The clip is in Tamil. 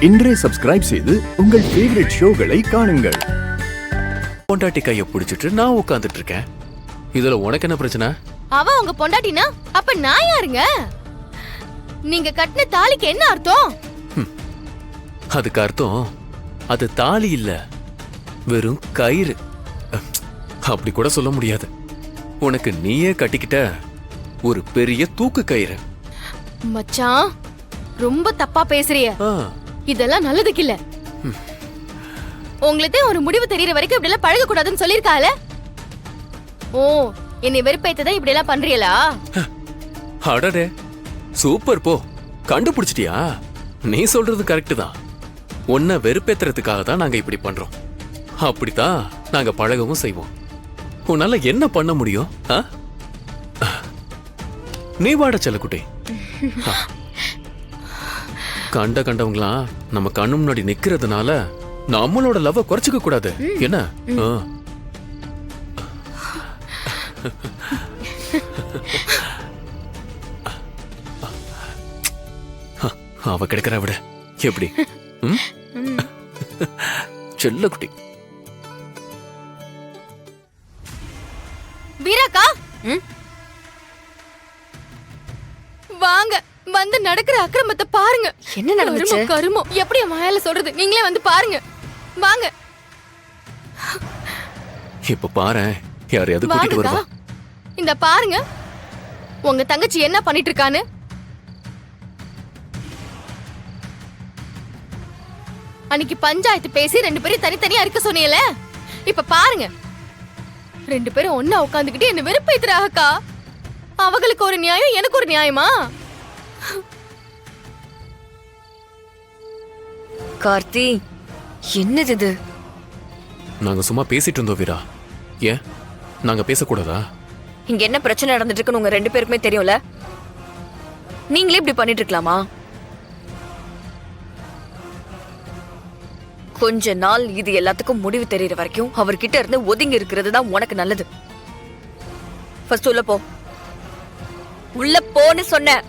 இன்றே சப்ஸ்கிரைப் செய்து உங்கள் ஃபேவரட் ஷோகளை காணுங்கள். பொண்டாட்டி கைய பிடிச்சிட்டு நான் உட்கார்ந்துட்டு இருக்கேன். இதுல உனக்கு என்ன பிரச்சனை? அவ உங்க பொண்டாட்டினா அப்ப நான் யாருங்க? நீங்க கட்டின தாலிக்கு என்ன அர்த்தம்? அதுக்கு அர்த்தம் அது தாலி இல்ல, வெறும் கயிறு. அப்படி கூட சொல்ல முடியாது. உனக்கு நீயே கட்டிக்கிட்ட ஒரு பெரிய தூக்கு கயிறு. மச்சான் ரொம்ப தப்பா பேசுறிய. இதெல்லாம் நல்லதுக்கு இல்ல. உங்களுக்கு ஒரு முடிவு தெரியற வரைக்கும் இப்படி எல்லாம் பழக கூடாதுன்னு சொல்லிருக்கால. ஓ, என்னை வெறுப்பேத்ததான் இப்படி எல்லாம் பண்றீங்களா? அடடே, சூப்பர். போ, கண்டுபிடிச்சிட்டியா? நீ சொல்றது கரெக்ட் தான். உன்னை வெறுப்பேத்துறதுக்காக தான் நாங்க இப்படி பண்றோம். அப்படித்தான் நாங்க பழகவும் செய்வோம். உன்னால என்ன பண்ண முடியும்? நீ வாட செல்லக்குட்டி. கண்டவங்களாம் நம்ம கண்ணு முன்னாடி நிக்கிறதுனால நம்மளோட லவ் குறைச்சிக்க கூடாது. என்ன? அவ கிடைக்கிறா விட எப்படி? செல்லக்குட்டி. வீராக்கா, வாங்க வந்து நடக்கிற அக்கிரமத்தை பாருங்க. என்ன நடந்துச்சு? கருமம் எப்படி வாயால சொல்றது? நீங்களே வந்து பாருங்க. வாங்க. இப்ப பாரு, யாரையாவது கூட்டிட்டு வருவா. இந்த பாருங்க உங்க தங்கச்சி என்ன பண்ணிட்டு இருக்கான்னு. அன்னைக்கு பஞ்சாயத்து பேசி 2 பேரும் தனித்தனியா இருக்க சொன்னீங்கல, இப்ப பாருங்க 2 பேரும் ஒன்னா உட்காந்துக்கிட்டு என்ன வெறுப்பேத்துறாங்கக்கா. அவங்களுக்கு ஒரு நியாயம், எனக்கு ஒரு நியாயமா? கார்த்தி, என்னது இது? நாங்க சும்மா பேசிட்டு இருந்தோம் வீரா. ஏன் நாங்க பேசக்கூடாதா? இங்க என்ன பிரச்சனை நடந்துட்டு இருக்குன்னு உங்க 2 பேருக்குமே தெரியும்ல. நீங்களே இப்படி பண்ணிட்டு இருக்கலாமா? கொஞ்ச நாள் இது எல்லாத்துக்கும் முடிவு தெரியற வரைக்கும் அவர்கிட்ட இருந்து ஒதுங்கி இருக்கிறது தான் உனக்கு நல்லது. ஃபர்ஸ்ட் உள்ள போ. உள்ள போன்னு சொன்ன.